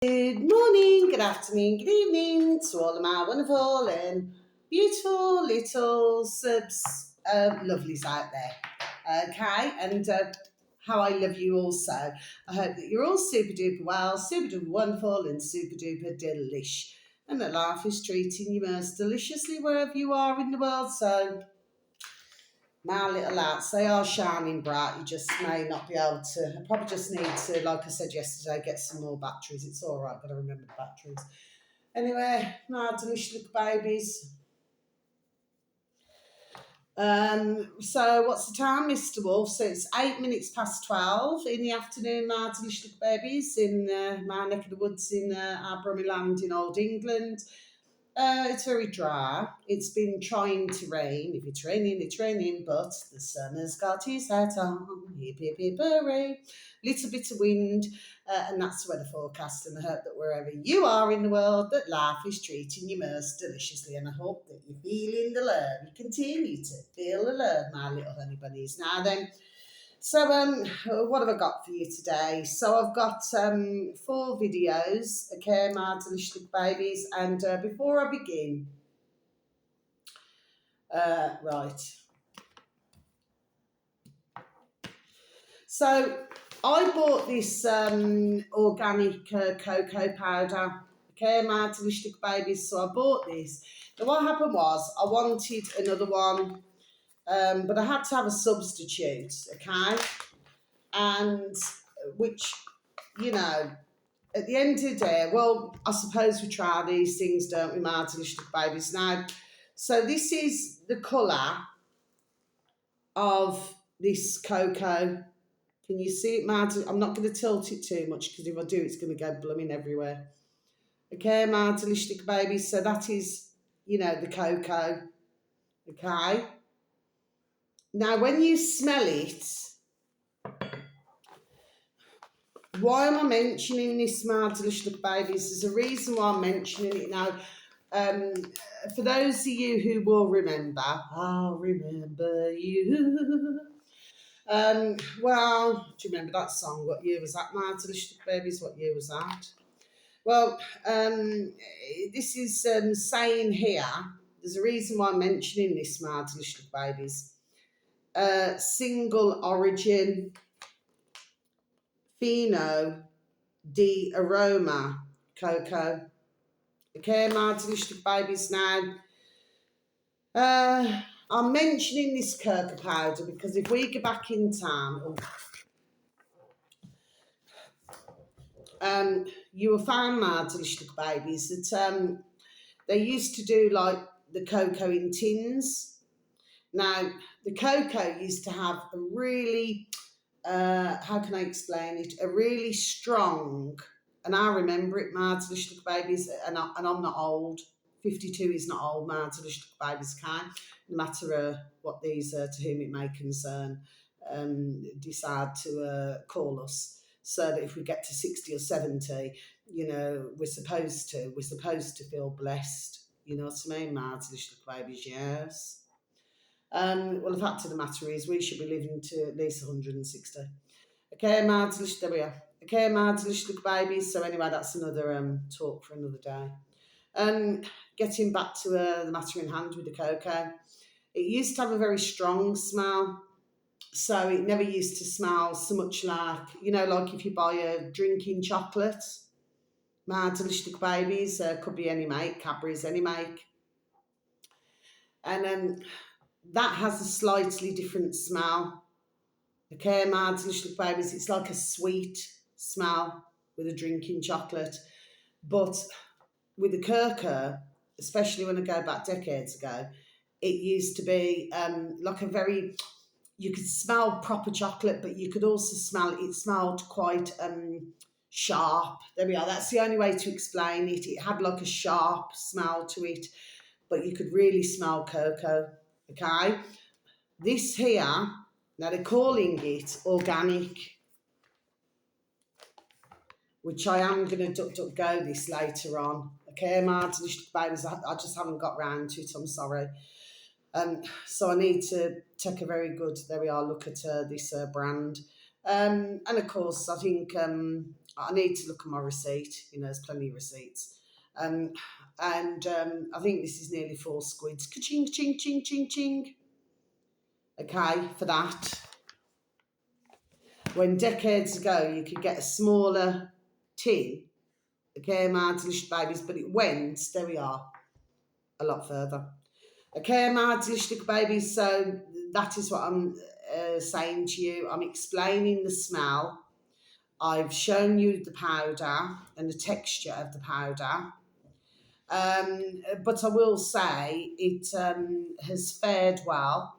Good morning, good afternoon, good evening to all of my wonderful and beautiful little subs, lovelies out there. Okay, and how I love you also. I hope that you're all super duper well, super duper wonderful, and super duper delish. And that life is treating you most deliciously wherever you are in the world. So, my little lights, they are shining bright. You just may not be able to. I probably just need to, like I said yesterday, get some more batteries. It's all right, got to remember the batteries. Anyway, my delicious little babies. So what's the time, Mr. Wolf? So it's 8 minutes past 12 in the afternoon, my delicious little babies, in my neck of the woods in our Brummy land in Old England. It's very dry. It's been trying to rain. If it's raining, it's raining, but the sun has got his hat on. Hip, hip, hip, hooray. Little bit of wind, and that's the weather forecast. And I hope that wherever you are in the world, that life is treating you most deliciously. And I hope that you're feeling the love. You continue to feel the love, my little honey bunnies. Now then, so, what have I got for you today? So, I've got 4 videos, okay, my delicious little babies. And before I begin, right. So, I bought this organic cocoa powder, okay, my delicious little babies. So, I bought this. Now, what happened was I wanted another one, but I had to have a substitute, okay, and which, you know, at the end of the day, well, I suppose we try these things, don't we, my delicious babies? Now, so this is the colour of this cocoa. Can you see it, Martin? I'm not going to tilt it too much because if I do, it's going to go blooming everywhere. Okay, my delicious babies. So that is, the cocoa. Okay. Now, when you smell it, why am I mentioning this, my delicious babies? There's a reason why I'm mentioning it now. For those of you who will remember, I'll remember you. Well, do you remember that song? What year was that, my delicious babies? What year was that? Well, this is saying here, there's a reason why I'm mentioning this, my delicious babies. Single origin, Fino di aroma, cocoa. Okay, my delicious babies now. I'm mentioning this cocoa powder because if we go back in time, you will find, my delicious babies, that they used to do like the cocoa in tins. Now, the cocoa used to have a really, how can I explain it? A really strong, and I remember it, my delicious babies, and I'm not old. 52 is not old, my delicious babies can, no matter what these, to whom it may concern, decide to call us. So that if we get to 60 or 70, we're supposed to feel blessed. You know what I mean, my delicious babies, yes. Well, the fact of the matter is we should be living to at least 160. Okay, my delicious, there we are. Okay, my delicious babies. So anyway, that's another talk for another day. Getting back to the matter in hand with the cocoa. It used to have a very strong smell. So it never used to smell so much like, like if you buy a drinking chocolate, my delicious babies, could be any make, Cadbury's, any make. And that has a slightly different smell. Okay, my delicious babies, it's like a sweet smell with a drinking chocolate. But with the cocoa, especially when I go back decades ago, it used to be like a very, you could smell proper chocolate, but you could also smell, it smelled quite sharp. There we are, that's the only way to explain it. It had like a sharp smell to it, but you could really smell cocoa, okay? This here, now they're calling it organic, which I am going to duck go this later on. Okay, my delicious babies, I just haven't got round to it, I'm sorry. So I need to take a very good, there we are, look at this brand. And of course, I think I need to look at my receipt. You know, there's plenty of receipts. Um, and I think this is nearly 4 squids. Ka-ching, ching, ching, ching, ching. Okay, for that. When decades ago you could get a smaller tin, okay, my delicious babies, but it went, there we are, a lot further. Okay, my delicious babies, so that is what I'm saying to you. I'm explaining the smell. I've shown you the powder and the texture of the powder. But I will say it has fared well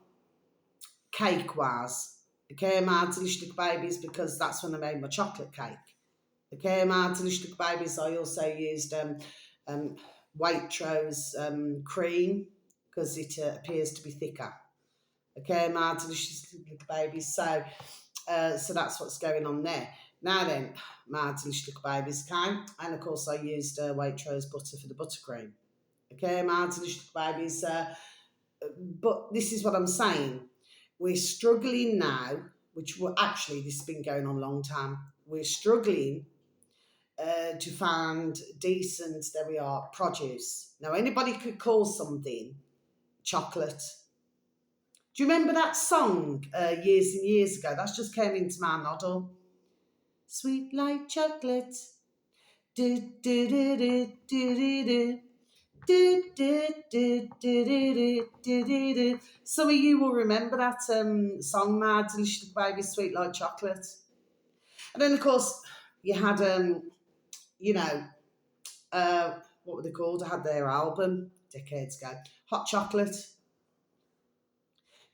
cake-wise. Okay, my delicious babies, because that's when I made my chocolate cake. Okay, my delicious babies, I also used um, Waitrose cream because it appears to be thicker. Okay, my delicious little babies. So that's what's going on there. Now then, my delicious little babies, okay? And of course, I used Waitrose butter for the buttercream. Okay, my delicious little babies. But this is what I'm saying. We're struggling now, which will actually, this has been going on a long time. We're struggling to find decent, there we are, produce. Now, anybody could call something chocolate. Do you remember that song years and years ago? That's just came into my noddle. Sweet like chocolate. Do, do, do, do, do, do, do. Do, do, do, do, do, do, do, do. Some of you will remember that song, My Delicious Baby, Sweet Like Chocolate. And then, of course, you had, you know, what were they called? I had their album decades ago. Hot Chocolate.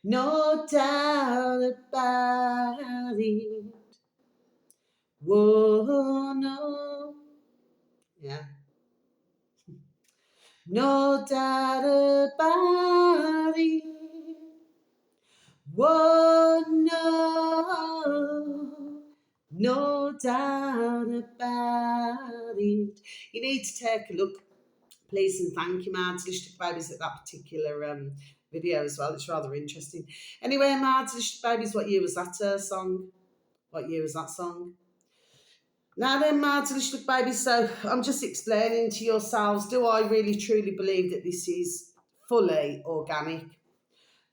No doubt about it. Whoa, no. Yeah. No doubt about it. Whoa, no. No doubt about it. You need to take a look, please, and thank you, my delicious babies, at that particular video as well. It's rather interesting. Anyway, my delicious babies, what year was that song? What year was that song? Now then, my delicious babies, so I'm just explaining to yourselves, do I really truly believe that this is fully organic?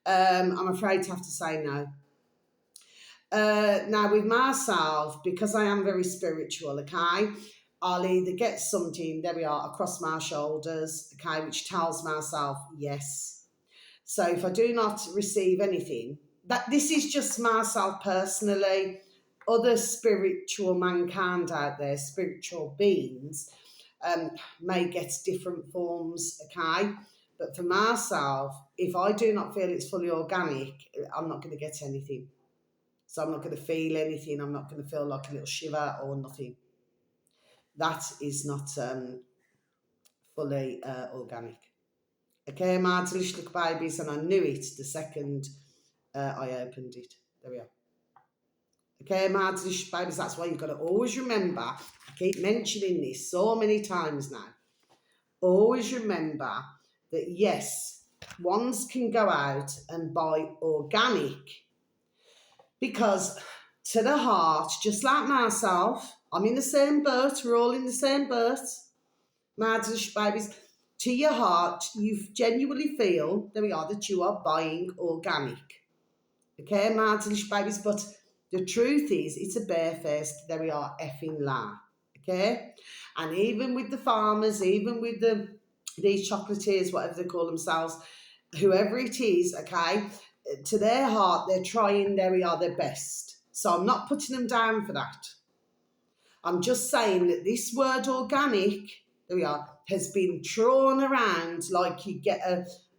I'm afraid to have to say no. Now, with myself, because I am very spiritual, okay, I'll either get something, there we are, across my shoulders, okay, which tells myself yes. So if I do not receive anything, that this is just myself personally. Other spiritual mankind out there, spiritual beings, may get different forms, okay? But for myself, if I do not feel it's fully organic, I'm not going to get anything. So I'm not going to feel anything. I'm not going to feel like a little shiver or nothing. That is not fully organic. Okay, my delicious little babies, and I knew it the second I opened it. There we are. Okay, my delicious babies, that's why you've got to always remember, I keep mentioning this so many times now, always remember that yes, ones can go out and buy organic, because to the heart, just like myself, I'm in the same boat, we're all in the same boat, my delicious babies, to your heart, you genuinely feel, there we are, that you are buying organic. Okay, my delicious babies, but the truth is, it's a barefaced, there we are, effing lie. Okay? And even with the farmers, even with these chocolatiers, whatever they call themselves, whoever it is, okay, to their heart, they're trying, there we are, their best. So I'm not putting them down for that. I'm just saying that this word organic, there we are, has been thrown around like you get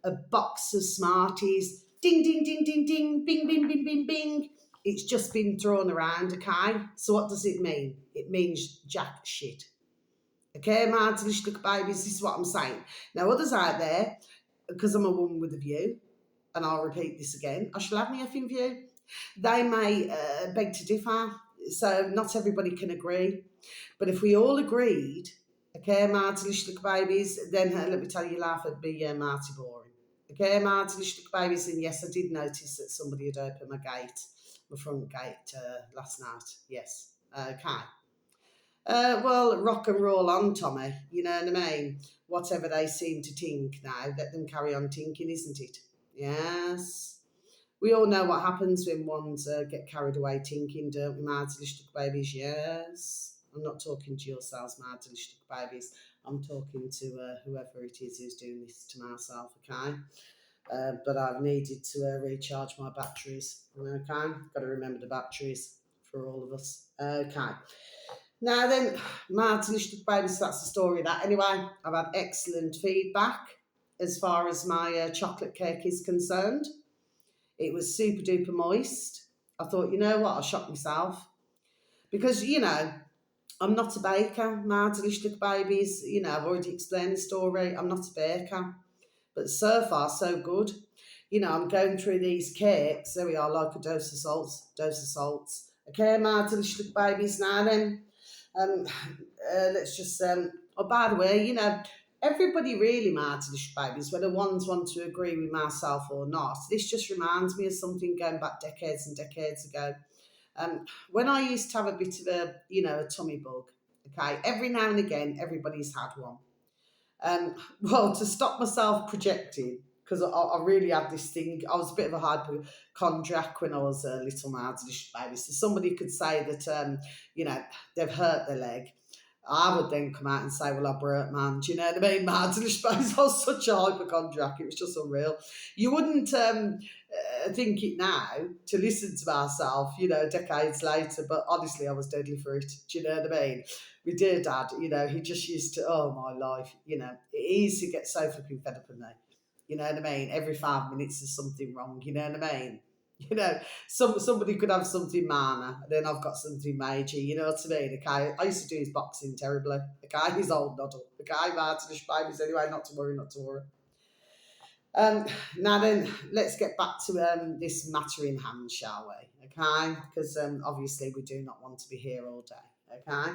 a box of Smarties. Ding, ding, ding, ding, ding, bing, bing, bing, bing, bing. It's just been thrown around, okay? So what does it mean? It means jack shit. Okay, my delicious little babies, this is what I'm saying. Now, others out there, because I'm a woman with a view, and I'll repeat this again, I shall have my effing view. They may beg to differ, so not everybody can agree. But if we all agreed, okay, my delicious little babies, then let me tell you, life would be mighty boring. Okay, my delicious little babies, and yes, I did notice that somebody had opened my front gate last night. Yes, okay. Well, rock and roll on, Tommy. You know what I mean? Whatever they seem to think now, let them carry on thinking, isn't it? Yes. We all know what happens when ones get carried away thinking, don't we, my delicious babies? Yes. I'm not talking to yourselves, my delicious babies. I'm talking to whoever it is who's doing this to myself, okay? But I've needed to recharge my batteries, okay? Got to remember the batteries for all of us, okay? Now then, Martin babies, that's the story of that. Anyway, I've had excellent feedback as far as my chocolate cake is concerned. It was super duper moist. I thought, you know what, I'll shock myself. Because, I'm not a baker. My delicious babies, I've already explained the story. I'm not a baker. But so far, so good. I'm going through these cakes. There we are, like a dose of salts, dose of salts. Okay, my delicious babies now then. Um, let's just, oh, by the way, everybody really matters, babies, whether ones want to agree with myself or not. This just reminds me of something going back decades and decades ago. When I used to have a bit of a tummy bug, okay, every now and again, everybody's had one. Well, to stop myself projecting, because I really had this thing, I was a bit of a hypochondriac when I was a little mouse baby. So somebody could say that, they've hurt their leg. I would then come out and say, well, I broke, man. Do you know what I mean? Mad space. I was such a hypochondriac. It was just unreal. You wouldn't think it now to listen to myself, decades later, but honestly, I was deadly for it. Do you know what I mean? My dear dad, he just used to, oh, my life, he used to get so flipping fed up with me. You know what I mean? Every 5 minutes there's something wrong, you know what I mean? You know, somebody could have something minor, and then I've got something major, you know what I mean? Okay, I used to do his boxing terribly. Okay, he's old noddle. Okay, Martin, babies anyway, not to worry, not to worry. Um, Now then, let's get back to this matter in hand, shall we? Okay, because obviously we do not want to be here all day. Okay,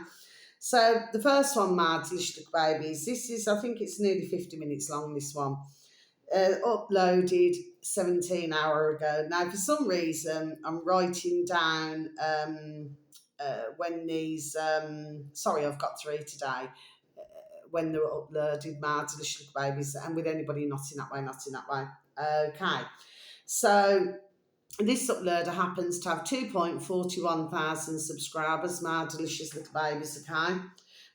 so the first one, my delicious babies. This is, I think it's nearly 50 minutes long. This one uploaded 17 hour ago. Now, for some reason, I'm writing down when these. Sorry, I've got three today. When they were uploaded, my delicious babies, and with anybody not in that way, not in that way. Okay, so this uploader happens to have 2.41 thousand subscribers, my delicious little babies, okay?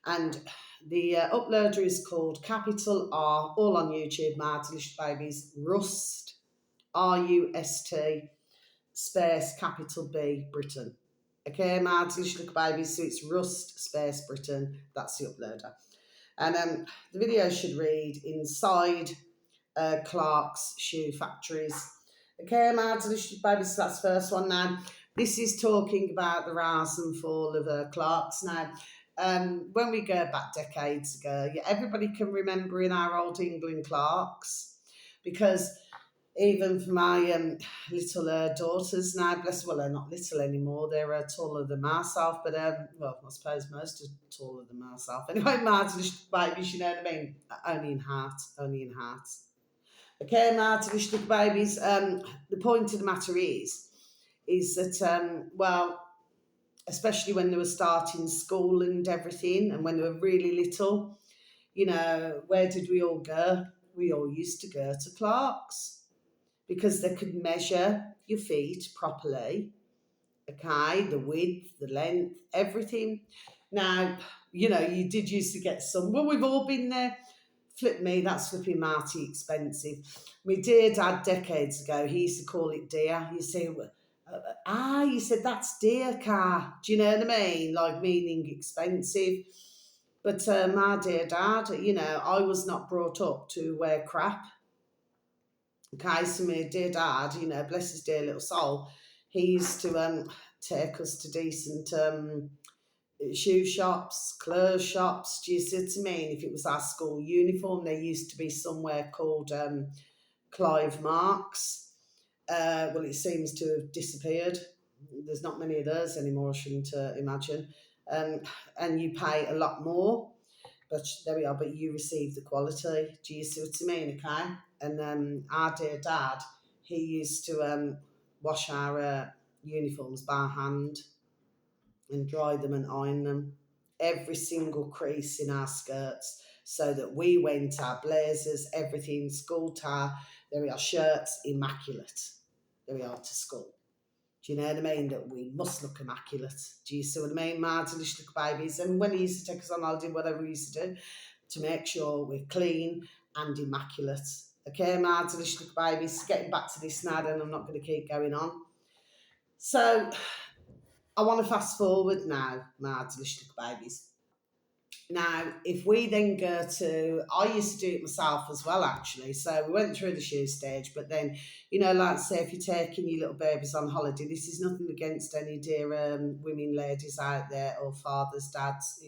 And the uploader is called Capital R, all on YouTube, my delicious babies, Rust, RUST, space capital B, Britain. Okay, my delicious little babies, so it's Rust, space Britain, that's the uploader. And the video should read inside Clark's shoe factories. Okay, my delicious babies, so that's the first one now. This is talking about the rise and fall of Clark's now. When we go back decades ago, yeah, everybody can remember in our old England Clarks, because even for my little daughters now, bless, well, they're not little anymore, they're taller than myself, but well, I suppose most are taller than myself. Anyway, my delicious babies, you know what I mean? Only in heart, only in heart. Okay, my delicious babies. The point of the matter is that well, especially when they were starting school and everything, and when they were really little, where did we all go? We all used to go to Clark's because they could measure your feet properly. Okay, the width, the length, everything. Now, you did used to get some. Well, we've all been there. Flip me, that's flipping mighty expensive. My dear dad, decades ago, he used to call it dear. You say, you said that's dear car. Do you know what I mean? Like meaning expensive. But my dear dad, I was not brought up to wear crap. Okay, so my dear dad, bless his dear little soul, he used to take us to decent shoe shops, clothes shops. Do you see what I mean? If it was our school uniform, there used to be somewhere called Clive Marks. Well, it seems to have disappeared. There's not many of those anymore, I shouldn't imagine. Um, and you pay a lot more, but there we are, but you receive the quality. Do you see what I mean? Okay. And our dear dad, he used to wash our uniforms by hand and dry them and iron them. every single crease in our skirts so that we went our blazers, everything, school tie, there we are, shirts, immaculate. There we are to school. Do you know what I mean? That we must look immaculate. Do you see what I mean? My delicious little babies. And when he used to take us on holiday, whatever we used to do, to make sure we're clean and immaculate. Okay, my delicious little babies. Getting back to this now, then I'm not going to keep going on. So I want to fast forward now, my delicious little babies. Now, if we then go to, I used to do it myself as well, actually. So we went through the shoe stage, but then, like say if you're taking your little babies on holiday, this is nothing against any dear women, ladies out there, or fathers, dads,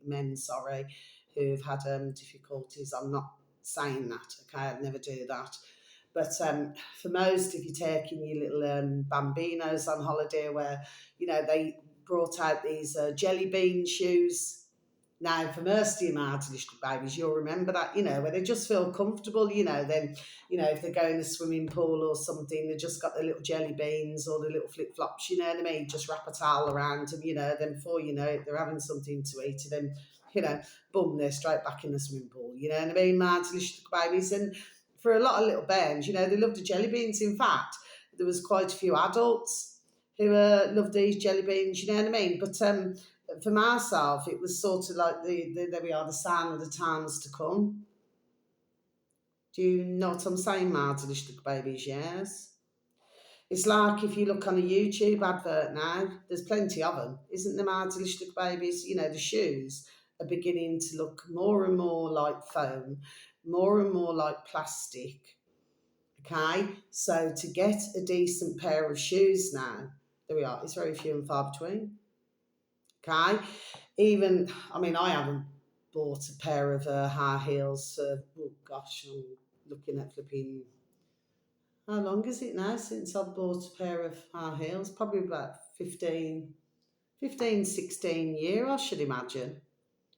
men, sorry, who've had difficulties. I'm not saying that, okay? I'd never do that. But for most, if you're taking your little bambinos on holiday, where, they brought out these jelly bean shoes. Now, for most of your martyrish babies, you'll remember that, where they just feel comfortable, then, if they go in a swimming pool or something, they've just got the little jelly beans or the little flip flops, you know what I mean? Just wrap a towel around them, then before you know it, they're having something to eat, and then, boom, they're straight back in the swimming pool, you know what I mean? Martyrish babies. And for a lot of little bairns, they love the jelly beans. In fact, there was quite a few adults who loved these jelly beans, you know what I mean? But for myself, it was sort of like there we are, the sign of the times to come. Do you know what I'm saying, Martin? Little babies, yes. It's like if you look on a YouTube advert now, there's plenty of them, isn't there, Martin? Little babies, the shoes are beginning to look more and more like foam, more and more like plastic. Okay, so to get a decent pair of shoes now, there we are, it's very few and far between. Okay, even, I mean, I haven't bought a pair of high heels. Oh gosh, I'm looking at flipping. How long is it now since I've bought a pair of high heels? Probably about 16 year, I should imagine.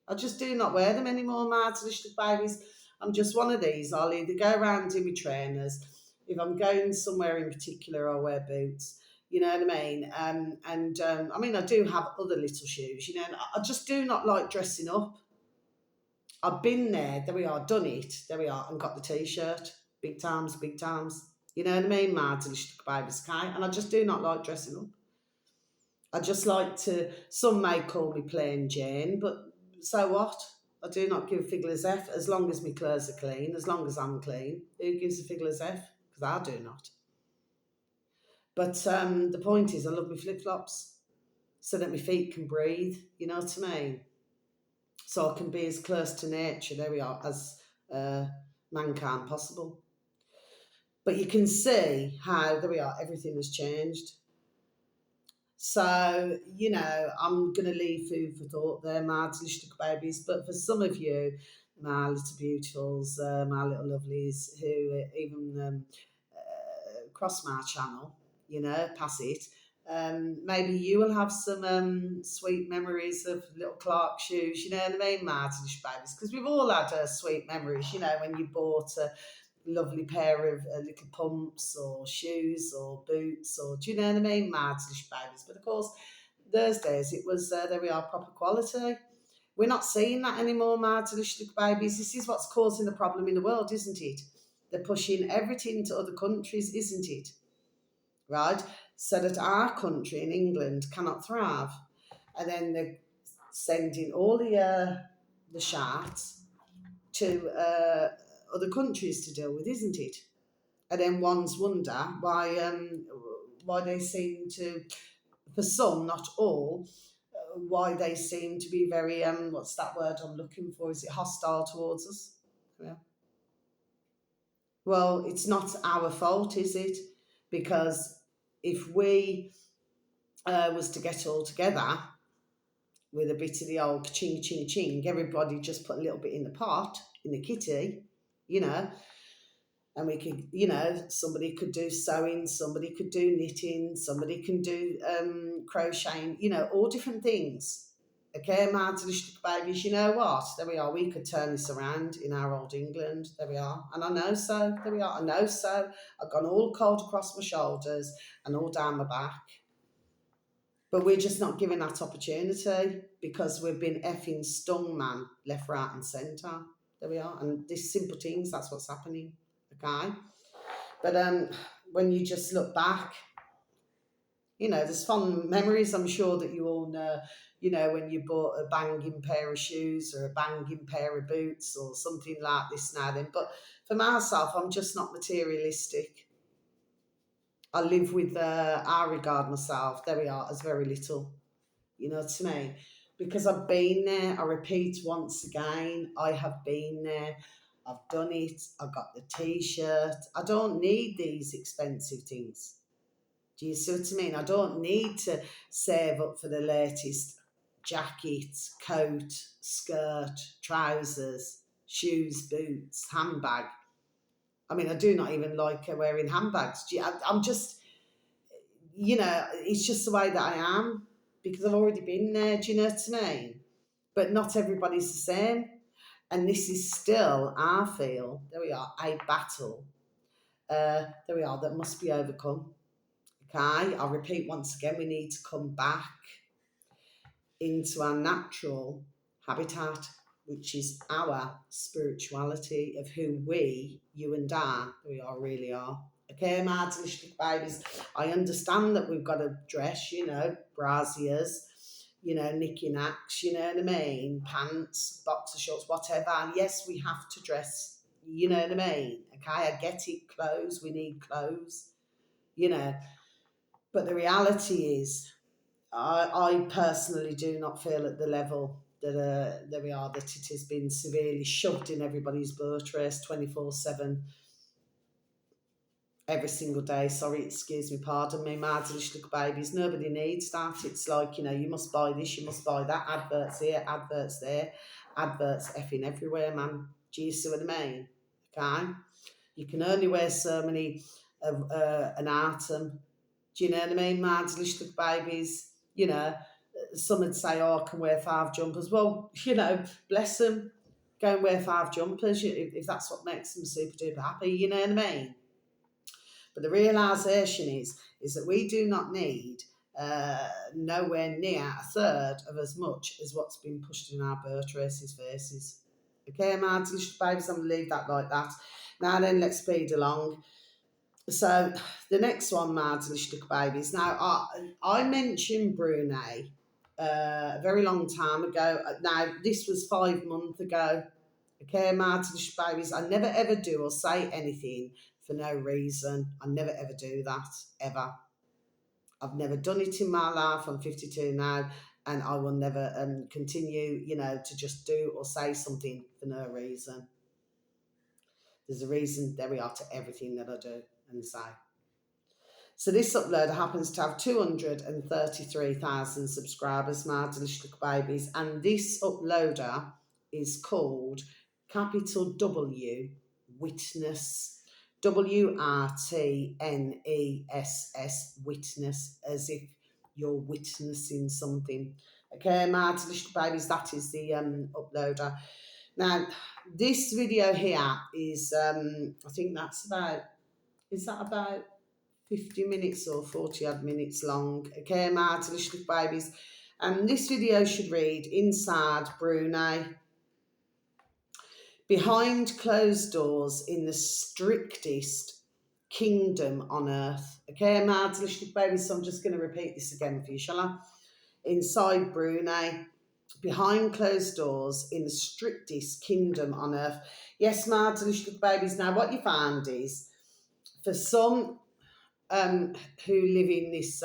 I just do not wear them anymore, my delicious babies. I'm just one of these. I'll either go around in my trainers. If I'm going somewhere in particular, I'll wear boots. You know what I mean? I mean, I do have other little shoes, and I just do not like dressing up. I've been there, there we are, done it, there we are, and got the t-shirt. Big times, big times. You know what I mean, Martin? Babies, okay? And I just do not like dressing up. I just like to, some may call me plain Jane, but so what? I do not give a figures F as long as my clothes are clean, as long as I'm clean. Who gives a figures F? Because I do not. But the point is, I love my flip flops so that my feet can breathe, you know what I mean? So I can be as close to nature, there we are, as mankind possible. But you can see how, there we are, everything has changed. So, I'm going to leave food for thought there, my delicious babies. But for some of you, my little beautifuls, my little lovelies, who even cross my channel, pass it, maybe you will have some sweet memories of little Clark shoes, you know what I mean, my delicious babies? Because we've all had sweet memories, when you bought a lovely pair of little pumps or shoes or boots, or do you know what I mean, martinish babies? But of course, those days it was there we are, proper quality. We're not seeing that anymore, martinish babies. This is what's causing the problem in the world, isn't it? They're pushing everything to other countries, isn't it? Right, so that our country in England cannot thrive, and then they're sending all the sharts to other countries to deal with, isn't it? And then ones wonder why they seem to, for some, not all, why they seem to be very what's that word I'm looking for? Is it hostile towards us? Yeah. Well, it's not our fault, is it? Because if we was to get all together with a bit of the old ching ching ching, everybody just put a little bit in the pot, in the kitty, you know, and we could, somebody could do sewing, somebody could do knitting, somebody can do crocheting, all different things. Okay, Martin, babies, you know what? There we are. We could turn this around in our old England. There we are. And I know so. There we are. I know so. I've gone all cold across my shoulders and all down my back. But we're just not given that opportunity because we've been effing stung, man, left, right, and centre. There we are. And these simple things, that's what's happening. Okay. But when you just look back, there's fond memories. I'm sure that you all know, when you bought a banging pair of shoes or a banging pair of boots or something like this now then. But for myself, I'm just not materialistic. I live with, I regard myself, there we are, as very little. You know what I mean? Because I've been there, I repeat once again, I have been there. I've done it. I got the t-shirt. I don't need these expensive things. Do you see what I mean? I don't need to save up for the latest jacket, coat, skirt, trousers, shoes, boots, handbag. I mean, I do not even like wearing handbags. I'm just, it's just the way that I am because I've already been there. Do you know what I mean? But not everybody's the same. And this is still, I feel, there we are, a battle. There we are, that must be overcome. Okay, I'll repeat once again, we need to come back into our natural habitat, which is our spirituality of who we, you and I, we are really are. Okay, my little babies, I understand that we've got to dress, brassiers, knicky-knacks, you know what I mean, pants, boxer shorts, whatever. And yes, we have to dress, you know what I mean. Okay, I get it, clothes, we need clothes, you know. But the reality is, I personally do not feel at the level that there we are, that it has been severely shoved in everybody's boat race 24/7 every single day. Sorry, excuse me, pardon me, my little babies. Nobody needs that. It's like, you must buy this, you must buy that. Adverts here, adverts there, adverts effing everywhere, man. Do you see what I mean? Okay? You can only wear so many of an item. Do you know what I mean? My little babies, some would say, oh, I can wear 5 jumpers. Well, bless them. Go and wear 5 jumpers if that's what makes them super duper happy. You know what I mean? But the realisation is that we do not need nowhere near a third of as much as what's been pushed in our birth races faces. Okay, my little babies, I'm going to leave that like that. Now then, let's speed along. So the next one, my little babies. Now, I mentioned Brunei a very long time ago. Now, this was 5 months ago. Okay, my little babies. I never ever do or say anything for no reason. I never ever do that, ever. I've never done it in my life. I'm 52 now, and I will never continue, to just do or say something for no reason. There's a reason, there we are, to everything that I do and say. So this uploader happens to have 233,000 subscribers, my delicious babies, and this uploader is called capital W Witness, WRTNESS, Witness, as if you're witnessing something. Okay, my delicious babies, that is the uploader. Now, this video here is, I think that's about, is that about 50 minutes or 40 odd minutes long. Okay, my delicious babies. And this video should read, inside Brunei, behind closed doors in the strictest kingdom on earth. Okay, my delicious babies. So I'm just going to repeat this again for you, shall I? Inside Brunei, behind closed doors in the strictest kingdom on earth. Yes, my delicious babies. Now, what you find is, for some who live in this,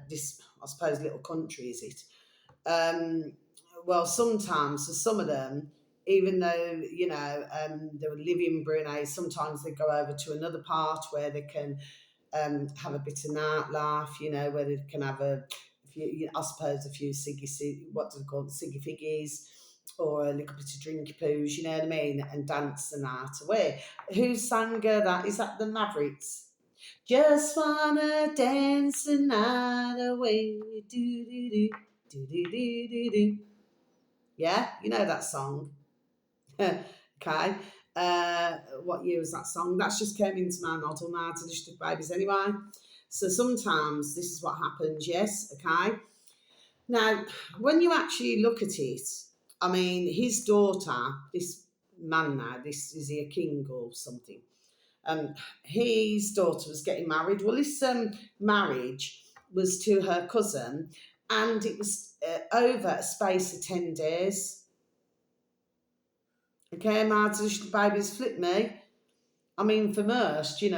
this, I suppose, little country, is it? Well, sometimes, for some of them, even though, they would live in Brunei, sometimes they go over to another part where they can have a bit of nightlife, where they can have a few, I suppose, a few what do they call it, ciggy figgies, or a little bit of drinky poos, you know what I mean, and dance the night away. Who sang that? Is that the Mavericks? Just wanna dance the night away, do do do do do do do do. Yeah, you know that song. Okay. What year was that song? That's just came into my noddle, my delicious babies. Anyway, So sometimes this is what happens, yes, okay? Now, when you actually look at it, I mean, his daughter, this man now, this is he a king or something? Um, his daughter was getting married. Well, this marriage was to her cousin, and it was over a space of 10 days. Okay, Martha, the babies flip me. I mean, for most, you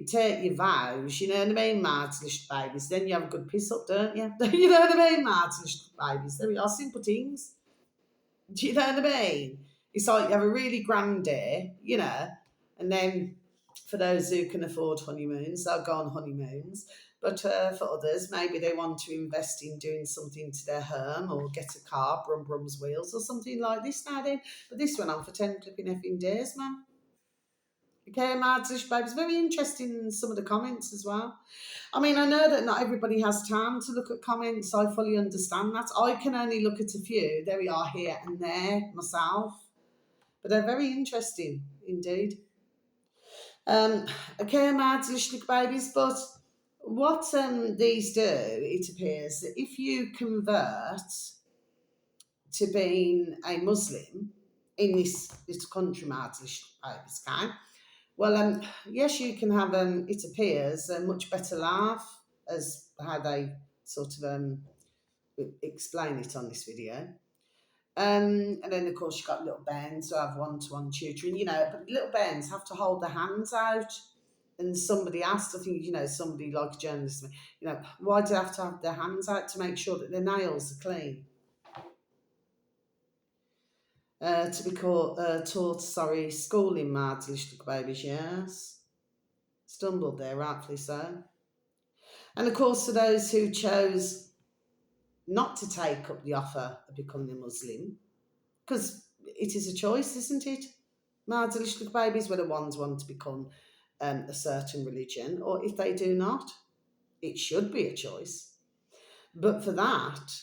take your vows, you know what I mean, Martha, little babies, then you have a good piss up, don't you? You know what I mean, Martha, little babies. There we are, simple things. Do you know what I mean? It's like you have a really grand day, and then for those who can afford honeymoons, they'll go on honeymoons. But for others, maybe they want to invest in doing something to their home or get a car, Brum Brum's wheels or something like this now then. But this went on for 10 flipping effing days, man. Okay, Martish, babes, very interesting in some of the comments as well. I mean, I know that not everybody has time to look at comments. I fully understand that. I can only look at a few. There we are, here and there myself. But they're very interesting indeed. Um, okay, Mads, Lishlik babies, but what these do, it appears that if you convert to being a Muslim in this country, Mads, Lishlik babies, okay? Well, yes, you can have, it appears, a much better life, as how they sort of explain it on this video. And then, of course, you've got little bands who have one-to-one tutoring, but little bands have to hold their hands out. And somebody asked, I think, somebody like a journalist, why do they have to have their hands out to make sure that their nails are clean? To be taught, schooling mad, little babies, yes. Stumbled there, rightfully so. And of course, for those who chose not to take up the offer of becoming a Muslim, because it is a choice, isn't it? Little babies were the ones who want to become a certain religion, or if they do not, it should be a choice. But for that,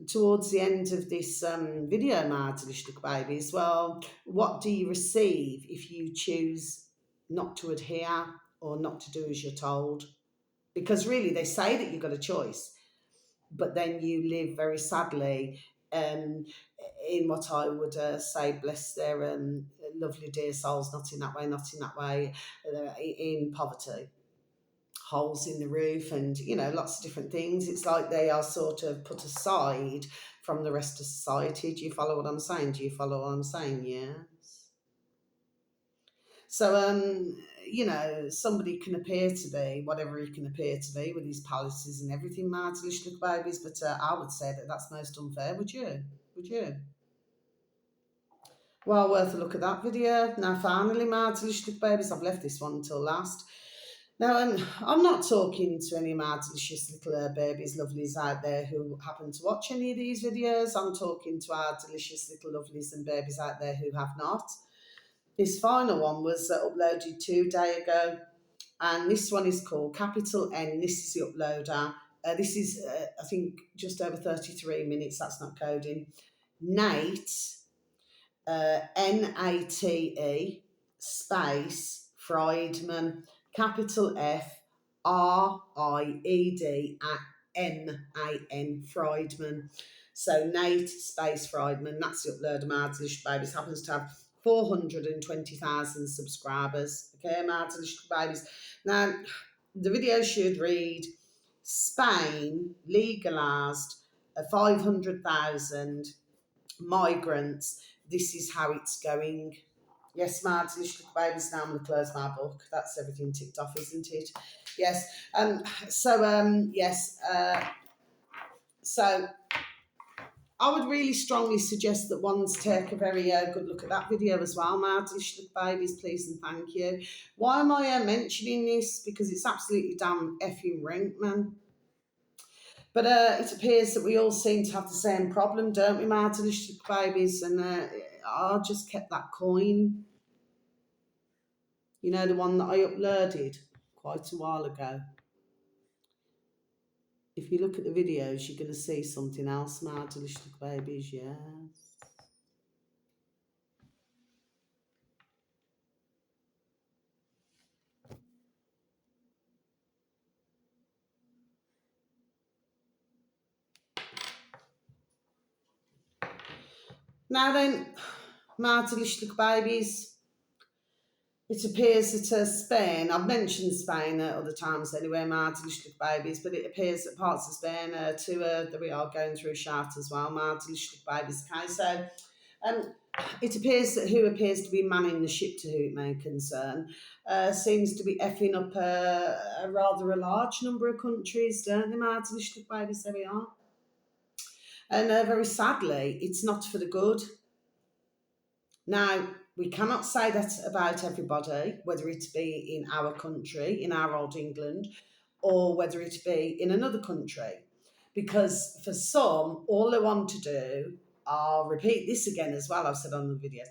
towards the end of this video, little babies, well, what do you receive if you choose not to adhere or not to do as you're told? Because really, they say that you've got a choice, but then you live very sadly in what I would say, bless their lovely dear souls, not in that way, in poverty, holes in the roof, and lots of different things. It's like they are sort of put aside from the rest of society. Do you follow what I'm saying? Yes. So somebody can appear to be whatever he can appear to be with his palaces and everything, martelish little babies, but I would say that that's most unfair, would you? Well, worth a look at that video. Now, finally, martelish little babies, I've left this one until last. Now, I'm not talking to any delicious little babies, lovelies out there who happen to watch any of these videos. I'm talking to our delicious little lovelies and babies out there who have not. This final one was uploaded 2 days ago, and this one is called Capital N. This is the uploader. This is, I think, just over 33 minutes. That's not coding. Nate, Nate, space, Friedman, capital Friedman, Friedman. So Nate, space, Friedman. That's the uploader, Martelish Babies. Happens to have 420,000 subscribers. Okay, Martelish Babies. Now, the video should read, Spain legalised 500,000 migrants. This is how it's going. Yes, Mads, little babies. Now I'm going to close my book. That's everything ticked off, isn't it? Yes. Yes. So I would really strongly suggest that ones take a very good look at that video as well, Mads, little babies, please and thank you. Why am I mentioning this? Because it's absolutely damn effing rank, man. But it appears that we all seem to have the same problem, don't we, Martin? Little babies, and I just kept that coin. You know, the one that I uploaded quite a while ago. If you look at the videos, you're going to see something else, Martin. Little babies, yes. Now then, Martelishlik babies, it appears that Spain, I've mentioned Spain at other times anyway, Martelishlik babies, but it appears that parts of Spain that we are going through shout as well, Martelishlik babies. Okay, so um, it appears that who appears to be manning the ship to whom it may concern seems to be effing up a rather a large number of countries, don't they, Martelishlik babies? There we are. And very sadly, it's not for the good. Now, we cannot say that about everybody, whether it be in our country, in our old England, or whether it be in another country. Because for some, all they want to do, I'll repeat this again as well, I've said on the videos,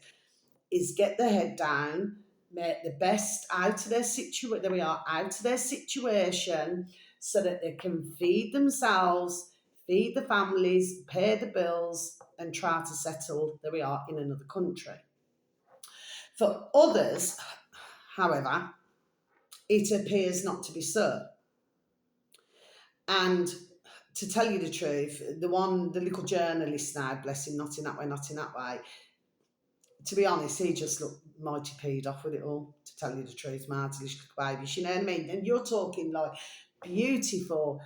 is get their head down, make the best out of their situation, there we are, out of their situation, so that they can feed themselves, feed the families, pay the bills, and try to settle, there we are, in another country. For others, however, it appears not to be so. And to tell you the truth, the little journalist now, bless him, not in that way, not in that way. To be honest, he just looked mighty peed off with it all, to tell you the truth, Marty, babies, you know what I mean? And you're talking like beautiful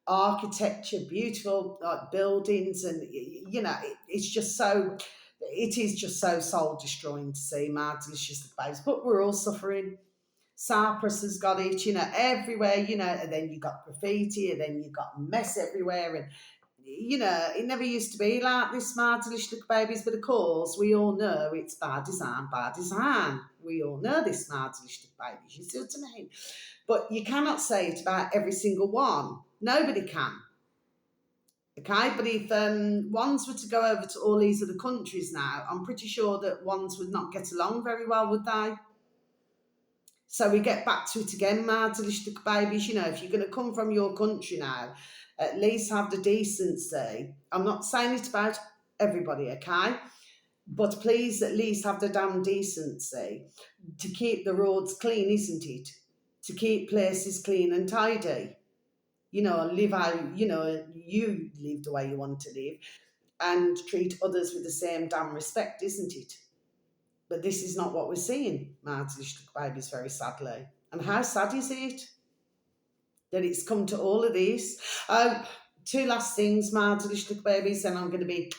architecture, beautiful like buildings, and you know, it's just so, it is just so soul destroying to see mad delicious babes. But we're all suffering. Cyprus has got it, you know, everywhere, you know, and then you got graffiti, and then you got mess everywhere, and you know, it never used to be like this, smart, delicious little babies. But of course, we all know it's bad design, bad design. We all know this, smart, delicious little babies. You see what I mean? But you cannot say it about every single one. Nobody can. Okay, but if ones were to go over to all these other countries now, I'm pretty sure that ones would not get along very well, would they? So we get back to it again, my delicious babies. You know, if you're going to come from your country now, at least have the decency. I'm not saying it about everybody, okay? But please at least have the damn decency to keep the roads clean, isn't it? To keep places clean and tidy. You know, live how, you know, you live the way you want to live, and treat others with the same damn respect, isn't it? But this is not what we're seeing, my delicious babies, very sadly. And how sad is it that it's come to all of this? Two last things, my delicious babies, and I'm going to be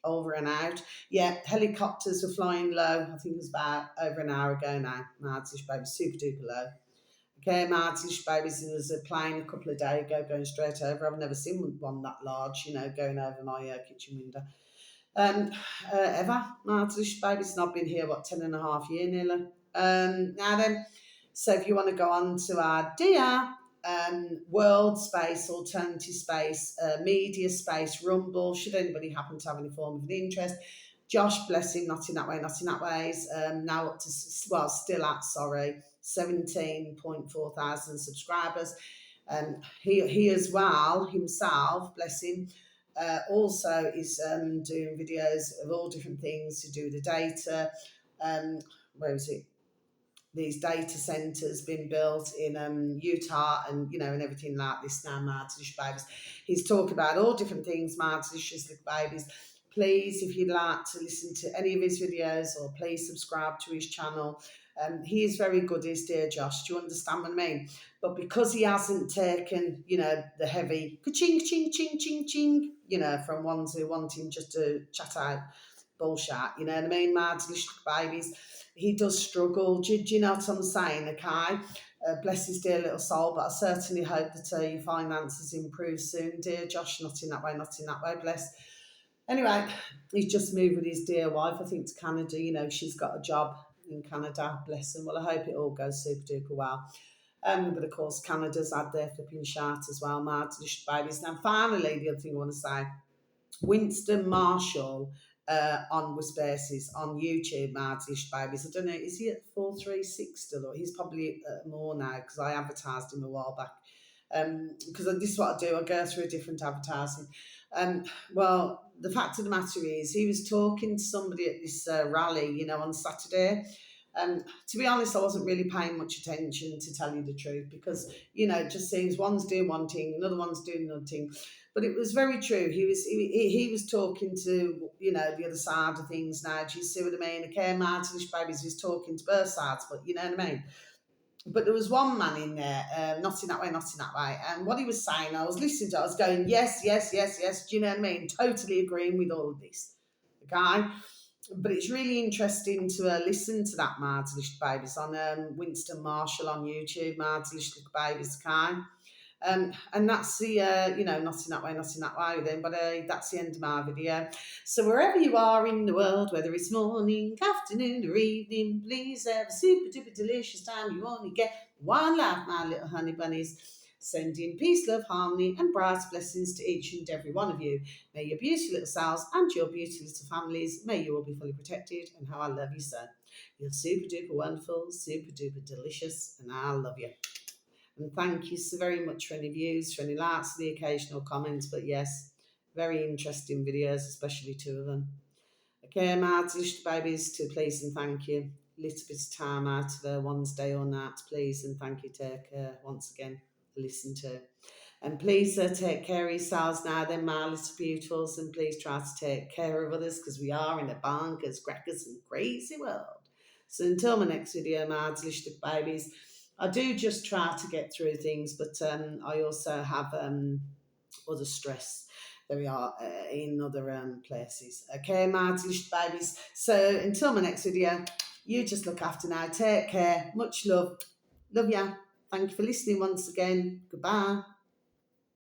over and out. Yeah, helicopters were flying low. I think it was about over an hour ago now. My delicious babies, super duper low. Okay, my delicious babies, there was a plane a couple of days ago going straight over. I've never seen one that large, you know, going over my kitchen window. Um, ever. My delicious baby's not been here, what, 10 and a half years nearly. Now then, so if you want to go on to our dear world space, alternative space, media space, Rumble, should anybody happen to have any form of an interest, Josh, bless him, not in that way, not in that ways, now up to, well, still at, sorry, 17.4 thousand subscribers. He as well, himself, bless him, also is doing videos of all different things to do with the data. Where is it? These data centers being built in Utah, and you know, and everything like this now, Martish babies. He's talking about all different things, Martish babies. Please, if you'd like to listen to any of his videos, or please subscribe to his channel. He is very good, is dear Josh. Do you understand what I mean? But because he hasn't taken, you know, the heavy ka-ching, ching, ching, ching, ching, you know, from ones who want him just to chat out bullshit, you know what I mean, mad delicious babies, he does struggle. Do you know what I'm saying, okay? Bless his dear little soul, but I certainly hope that your finances improve soon, dear Josh. Not in that way, not in that way, bless. Anyway, he's just moved with his dear wife, I think, to Canada. You know, she's got a job in Canada, bless him. Well, I hope it all goes super duper well. But of course, Canada's had their flipping shot as well, mad delicious babies. Now, finally, the other thing I want to say, Winston Marshall on Whispersis on YouTube, Martish Babies. I don't know, is he at 436 still, or he's probably more now, because I advertised him a while back. Because this is what I do, I go through a different advertising. Well, the fact of the matter is, he was talking to somebody at this rally, you know, on Saturday. To be honest, I wasn't really paying much attention, to tell you the truth, because it just seems one's doing one thing, another one's doing another thing. But it was very true. He was talking to the other side of things. Now, do you see what I mean? The care martinish babies was talking to both sides, but you know what I mean. But there was one man in there, not in that way, not in that way. And what he was saying, I was listening to, I was going, yes, yes, yes, yes. Do you know what I mean? Totally agreeing with all of this. Okay? But it's really interesting to listen to that Mards Babies on Winston Marshall on YouTube, Mards Babies, okay? And that's the, not in that way, not in that way then, but that's the end of my video. So wherever you are in the world, whether it's morning, afternoon or evening, please have a super duper delicious time. You only get one life, my little honey bunnies. Sending peace, love, harmony and bright blessings to each and every one of you. May your beautiful little selves and your beautiful little families, may you all be fully protected, and how I love you so. You're super duper wonderful, super duper delicious, and I love you. And thank you so very much for any views, for any likes, for the occasional comments. But yes, very interesting videos, especially two of them. Okay, my delicious babies, to please and thank you. Little bit of time out of one's day or night, please and thank you. Take once again, listen to. And please take care of yourselves now, then, my little beautifuls, and please try to take care of others, because we are in a bonkers, crackers, and crazy world. So until my next video, my delicious babies, I do just try to get through things, but I also have other stress. There we are in other places. Okay, my delicious babies. So until my next video, you just look after now. Take care. Much love. Love ya. Thank you for listening once again. Goodbye.